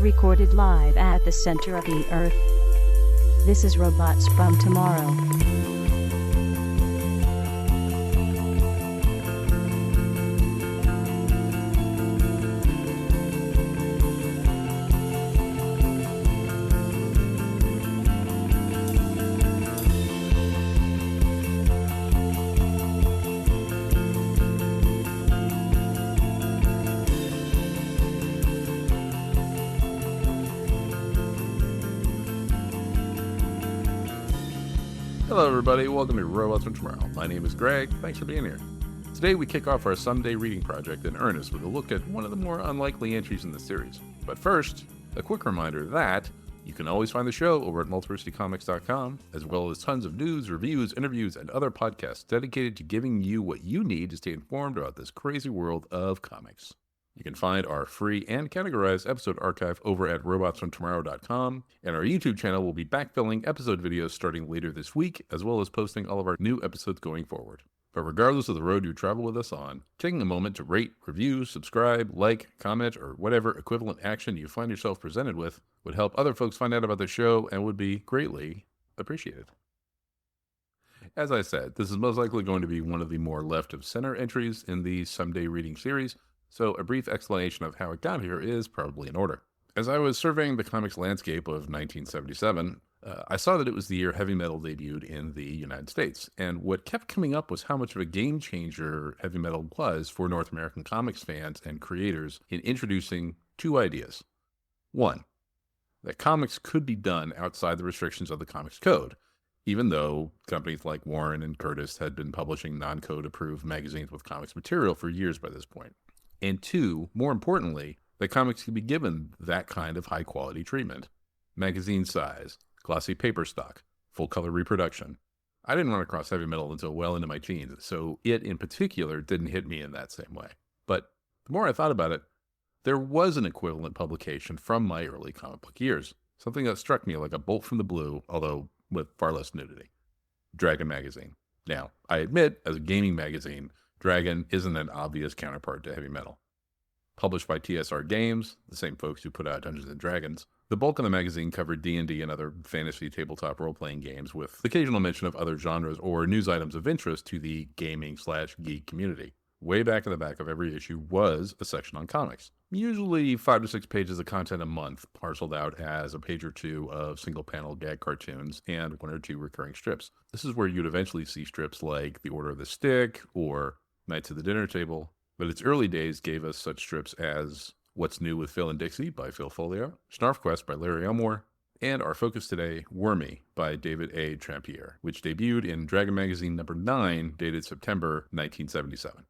Recorded live at the center of the Earth. This is Robots from Tomorrow. Hello everybody, welcome to Robots from Tomorrow. My name is Greg, thanks for being here. Today we kick off our Someday reading project in earnest with a look at one of the more unlikely entries in the series. But first, a quick reminder that you can always find the show over at multiversitycomics.com, as well as tons of news, reviews, interviews, and other podcasts dedicated to giving you what you need to stay informed about this crazy world of comics. You can find our free and categorized episode archive over at robotsfromtomorrow.com, and our YouTube channel will be backfilling episode videos starting later this week, as well as posting all of our new episodes going forward. But regardless of the road you travel with us on, taking a moment to rate, review, subscribe, like, comment, or whatever equivalent action you find yourself presented with would help other folks find out about the show and would be greatly appreciated. As I said, this is most likely going to be one of the more left-of-center entries in the Someday reading series, so a brief explanation of how it got here is probably in order. As I was surveying the comics landscape of 1977, I saw that it was the year heavy metal debuted in the United States, and what kept coming up was how much of a game changer heavy metal was for North American comics fans and creators in introducing two ideas. One, that comics could be done outside the restrictions of the Comics Code, even though companies like Warren and Curtis had been publishing non-code approved magazines with comics material for years by this point. And two, more importantly, that comics could be given that kind of high-quality treatment. Magazine size, glossy paper stock, full-color reproduction. I didn't run across heavy metal until well into my teens, so it in particular didn't hit me in that same way. But the more I thought about it, there was an equivalent publication from my early comic book years, something that struck me like a bolt from the blue, although with far less nudity. Dragon Magazine. Now, I admit, as a gaming magazine, Dragon isn't an obvious counterpart to heavy metal. Published by TSR Games, the same folks who put out Dungeons & Dragons, the bulk of the magazine covered D&D and other fantasy tabletop role-playing games with occasional mention of other genres or news items of interest to the gaming/geek community. Way back in the back of every issue was a section on comics. Usually 5 to 6 pages of content a month, parceled out as a page or two of single-panel gag cartoons and 1 or 2 recurring strips. This is where you'd eventually see strips like The Order of the Stick or Knights of the Dinner Table, but its early days gave us such strips as What's New with Phil and Dixie by Phil Folio, Snarf Quest by Larry Elmore, and our focus today, Wormy by David A. Trampier, which debuted in Dragon Magazine number 9, dated September 1977.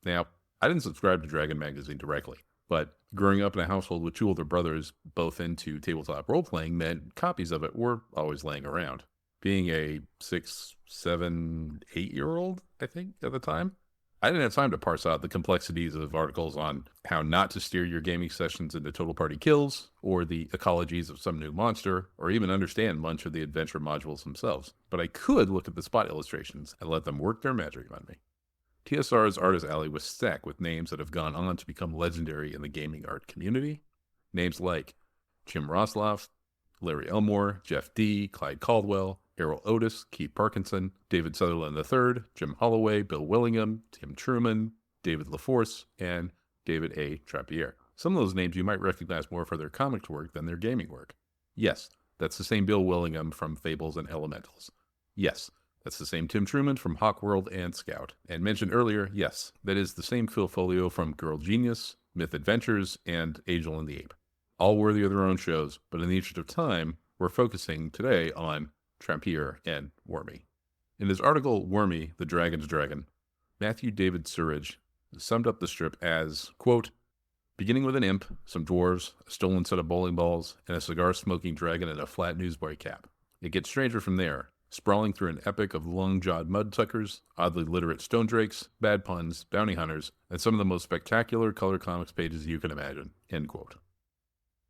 Now, I didn't subscribe to Dragon Magazine directly, but growing up in a household with 2 older brothers, both into tabletop role-playing, meant copies of it were always laying around. Being a 6, 7, 8-year-old, I think, at the time, I didn't have time to parse out the complexities of articles on how not to steer your gaming sessions into total party kills, or the ecologies of some new monster, or even understand much of the adventure modules themselves. But I could look at the spot illustrations and let them work their magic on me. TSR's Artist Alley was stacked with names that have gone on to become legendary in the gaming art community. Names like Jim Rosloff, Larry Elmore, Jeff D., Clyde Caldwell, Errol Otis, Keith Parkinson, David Sutherland III, Jim Holloway, Bill Willingham, Tim Truman, David LaForce, and David A. Trampier. Some of those names you might recognize more for their comic work than their gaming work. Yes, that's the same Bill Willingham from Fables and Elementals. Yes, that's the same Tim Truman from Hawkworld and Scout. And mentioned earlier, yes, that is the same Phil Folio from Girl Genius, Myth Adventures, and Angel and the Ape. All worthy of their own shows, but in the interest of time, we're focusing today on Trampier and Wormy. In his article, Wormy, the Dragon's Dragon, Matthew David Surridge summed up the strip as, quote, beginning with an imp, some dwarves, a stolen set of bowling balls, and a cigar-smoking dragon in a flat newsboy cap. It gets stranger from there, sprawling through an epic of long-jawed mudsuckers, oddly literate stone drakes, bad puns, bounty hunters, and some of the most spectacular color comics pages you can imagine, end quote.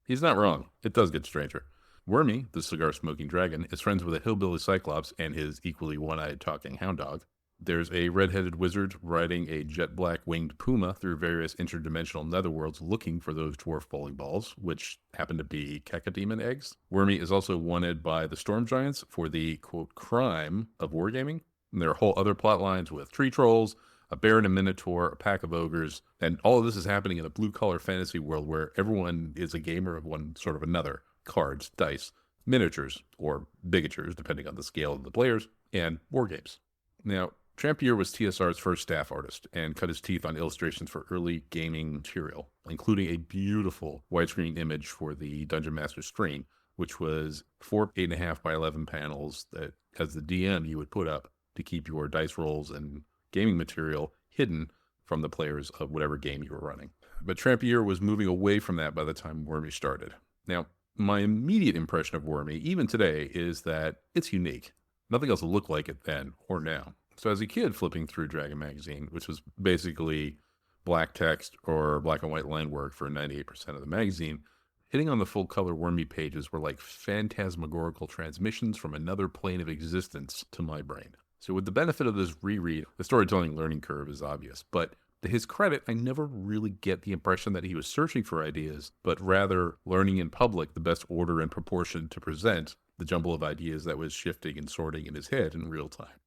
He's not wrong. It does get stranger. Wormy, the cigar-smoking dragon, is friends with a hillbilly cyclops and his equally one-eyed talking hound dog. There's a red-headed wizard riding a jet-black winged puma through various interdimensional netherworlds looking for those dwarf bowling balls, which happen to be cacodemon eggs. Wormy is also wanted by the Storm Giants for the, quote, crime of wargaming. And there are whole other plot lines with tree trolls, a bear and a minotaur, a pack of ogres, and all of this is happening in a blue-collar fantasy world where everyone is a gamer of one sort of another. Cards, dice, miniatures, or bigatures, depending on the scale of the players, and war games. Now, Trampier was TSR's first staff artist and cut his teeth on illustrations for early gaming material, including a beautiful widescreen image for the Dungeon Master screen, which was 4 8.5 by 11 panels that, as the DM, you would put up to keep your dice rolls and gaming material hidden from the players of whatever game you were running. But Trampier was moving away from that by the time Wormy started. Now, my immediate impression of Wormy, even today, is that it's unique. Nothing else will look like it then or now. So as a kid flipping through Dragon Magazine, which was basically black text or black and white line work for 98% of the magazine, hitting on the full color Wormy pages were like phantasmagorical transmissions from another plane of existence to my brain. So with the benefit of this reread, the storytelling learning curve is obvious, but to his credit, I never really get the impression that he was searching for ideas, but rather learning in public the best order and proportion to present the jumble of ideas that was shifting and sorting in his head in real time.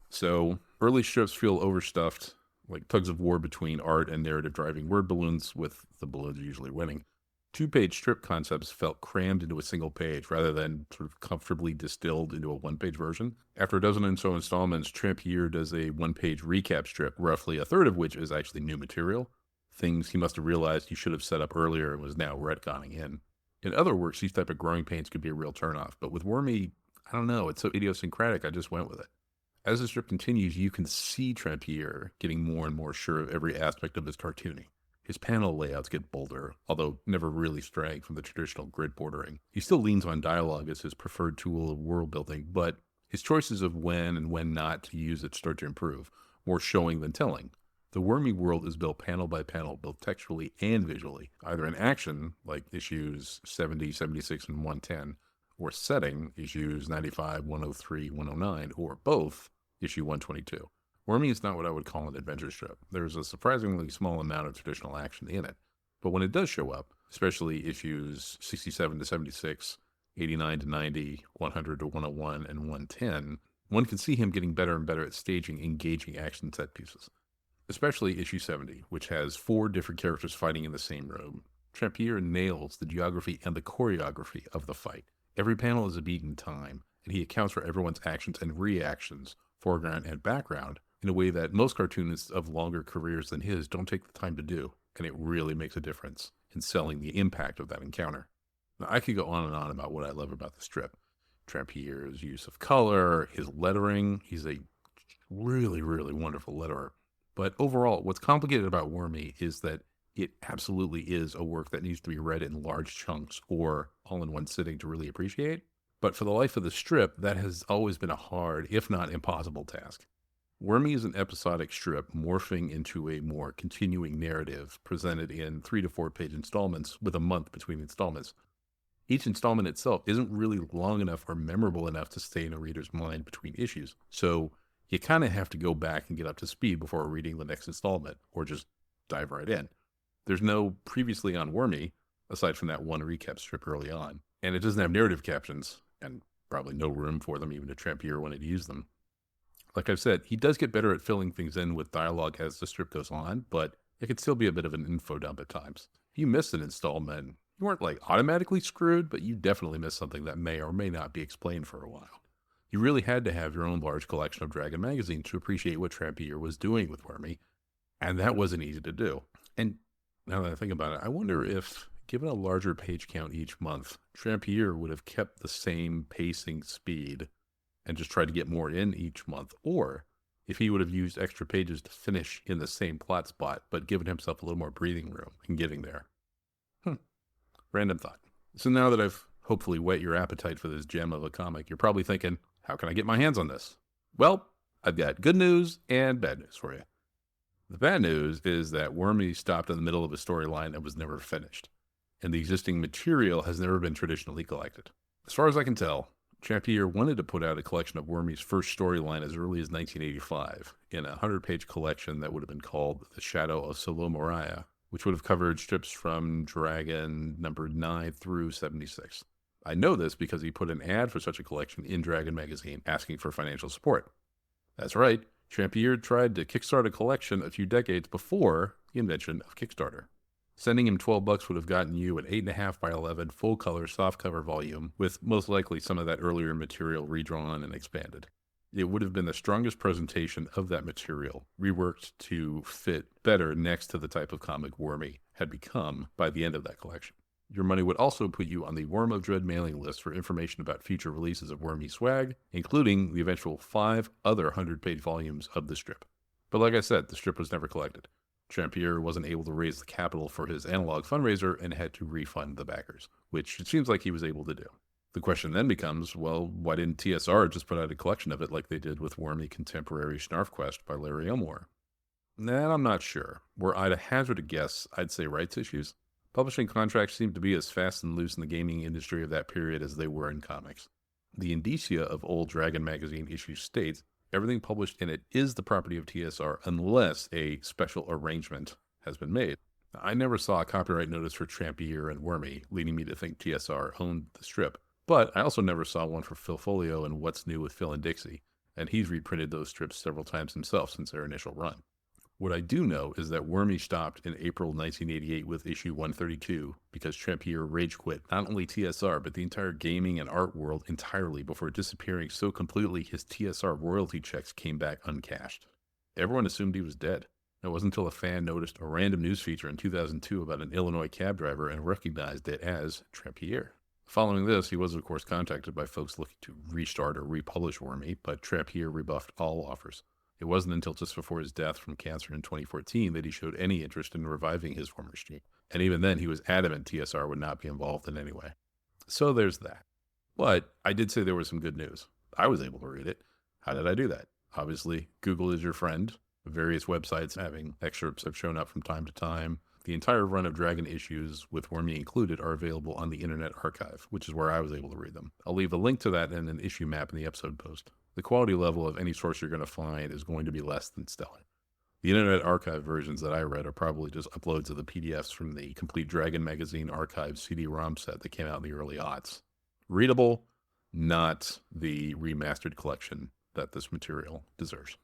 So early strips feel overstuffed, like tugs of war between art and narrative driving word balloons, with the balloons usually winning. 2-page strip concepts felt crammed into a single page rather than sort of comfortably distilled into a one-page version. After a dozen and so installments, Trampier does a one-page recap strip, roughly a third of which is actually new material, things he must have realized he should have set up earlier and was now retconning in. In other works, these type of growing pains could be a real turnoff, but with Wormy, I don't know, it's so idiosyncratic, I just went with it. As the strip continues, you can see Trampier getting more and more sure of every aspect of his cartooning. His panel layouts get bolder, although never really straying from the traditional grid bordering. He still leans on dialogue as his preferred tool of world building, but his choices of when and when not to use it start to improve, more showing than telling. The Wormy world is built panel by panel, both textually and visually, either in action, like issues 70, 76, and 110, or setting, issues 95, 103, 109, or both, issue 122. Wormy is not what I would call an adventure strip. There's a surprisingly small amount of traditional action in it. But when it does show up, especially issues 67 to 76, 89 to 90, 100 to 101, and 110, one can see him getting better and better at staging engaging action set pieces. Especially issue 70, which has 4 different characters fighting in the same room. Trampier nails the geography and the choreography of the fight. Every panel is a beat in time, and he accounts for everyone's actions and reactions, foreground and background, in a way that most cartoonists of longer careers than his don't take the time to do, and it really makes a difference in selling the impact of that encounter. Now, I could go on and on about what I love about the strip. Trampier's use of color, his lettering. He's a really, really wonderful letterer. But overall, what's complicated about Wormy is that it absolutely is a work that needs to be read in large chunks or all in one sitting to really appreciate. But for the life of the strip, that has always been a hard, if not impossible, task. Wormy is an episodic strip morphing into a more continuing narrative presented in 3 to 4 page installments with a month between installments. Each installment itself isn't really long enough or memorable enough to stay in a reader's mind between issues, so you kind of have to go back and get up to speed before reading the next installment, or just dive right in. There's no previously on Wormy, aside from that one recap strip early on, and it doesn't have narrative captions, and probably no room for them even to Trampier wanted to use them. Like I've said, he does get better at filling things in with dialogue as the strip goes on, but it can still be a bit of an info dump at times. If you missed an installment, you weren't like automatically screwed, but you definitely missed something that may or may not be explained for a while. You really had to have your own large collection of Dragon Magazine to appreciate what Trampier was doing with Wormy, and that wasn't easy to do. And now that I think about it, I wonder if, given a larger page count each month, Trampier would have kept the same pacing speed and just tried to get more in each month, or if he would have used extra pages to finish in the same plot spot, but given himself a little more breathing room in getting there. Random thought. So now that I've hopefully whet your appetite for this gem of a comic, you're probably thinking, how can I get my hands on this? Well, I've got good news and bad news for you. The bad news is that Wormy stopped in the middle of a storyline that was never finished, and the existing material has never been traditionally collected. As far as I can tell, Trampier wanted to put out a collection of Wormy's first storyline as early as 1985 in a 100-page collection that would have been called The Shadow of Solo Moriah, which would have covered strips from Dragon number 9 through 76. I know this because he put an ad for such a collection in Dragon magazine asking for financial support. That's right, Trampier tried to kickstart a collection a few decades before the invention of Kickstarter. Sending him $12 would have gotten you an 8.5 by 11 full-color softcover volume with most likely some of that earlier material redrawn and expanded. It would have been the strongest presentation of that material, reworked to fit better next to the type of comic Wormy had become by the end of that collection. Your money would also put you on the Worm of Dread mailing list for information about future releases of Wormy swag, including the eventual 5 other 100-page volumes of the strip. But like I said, the strip was never collected. Trampier wasn't able to raise the capital for his analog fundraiser and had to refund the backers, which it seems like he was able to do. The question then becomes, well, why didn't TSR just put out a collection of it like they did with Wormy Contemporary Snarf Quest by Larry Elmore? That I'm not sure. Were I to hazard a guess, I'd say rights issues. Publishing contracts seemed to be as fast and loose in the gaming industry of that period as they were in comics. The indicia of old Dragon magazine issues states everything published in it is the property of TSR unless a special arrangement has been made. I never saw a copyright notice for Trampier and Wormy, leading me to think TSR owned the strip. But I also never saw one for Phil Folio and What's New with Phil and Dixie, and he's reprinted those strips several times himself since their initial run. What I do know is that Wormy stopped in April 1988 with issue 132 because Trampier rage quit not only TSR but the entire gaming and art world entirely before disappearing so completely his TSR royalty checks came back uncashed. Everyone assumed he was dead. It wasn't until a fan noticed a random news feature in 2002 about an Illinois cab driver and recognized it as Trampier. Following this, he was of course contacted by folks looking to restart or republish Wormy, but Trampier rebuffed all offers. It wasn't until just before his death from cancer in 2014 that he showed any interest in reviving his former streak. And even then, he was adamant TSR would not be involved in any way. So there's that. But I did say there was some good news. I was able to read it. How did I do that? Obviously, Google is your friend. Various websites having excerpts have shown up from time to time. The entire run of Dragon issues, with Wormy included, are available on the Internet Archive, which is where I was able to read them. I'll leave a link to that and an issue map in the episode post. The quality level of any source you're going to find is going to be less than stellar. The Internet Archive versions that I read are probably just uploads of the PDFs from the complete Dragon Magazine Archive CD-ROM set that came out in the early aughts. Readable, not the remastered collection that this material deserves.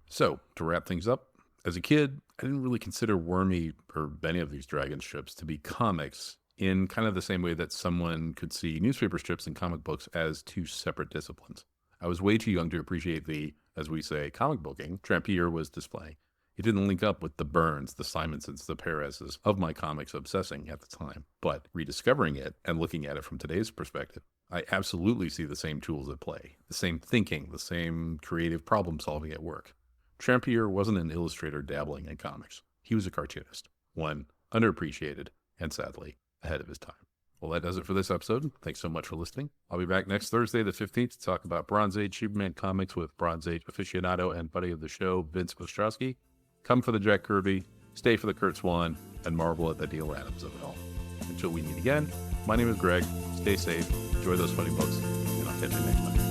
So, to wrap things up, as a kid, I didn't really consider Wormy or any of these Dragon strips to be comics in kind of the same way that someone could see newspaper strips and comic books as two separate disciplines. I was way too young to appreciate the, as we say, comic booking Trampier was displaying. It didn't link up with the Burns, the Simonsons, the Perez's of my comics obsessing at the time. But rediscovering it and looking at it from today's perspective, I absolutely see the same tools at play, the same thinking, the same creative problem solving at work. Trampier wasn't an illustrator dabbling in comics. He was a cartoonist, one underappreciated and sadly ahead of his time. Well, that does it for this episode. Thanks so much for listening. I'll be back next Thursday, the 15th, to talk about Bronze Age Superman comics with Bronze Age aficionado and buddy of the show, Vince Ostrowski. Come for the Jack Kirby, stay for the Kurt Swan, and marvel at the Neil Adams of it all. Until we meet again, my name is Greg. Stay safe, enjoy those funny books, and I'll catch you next time.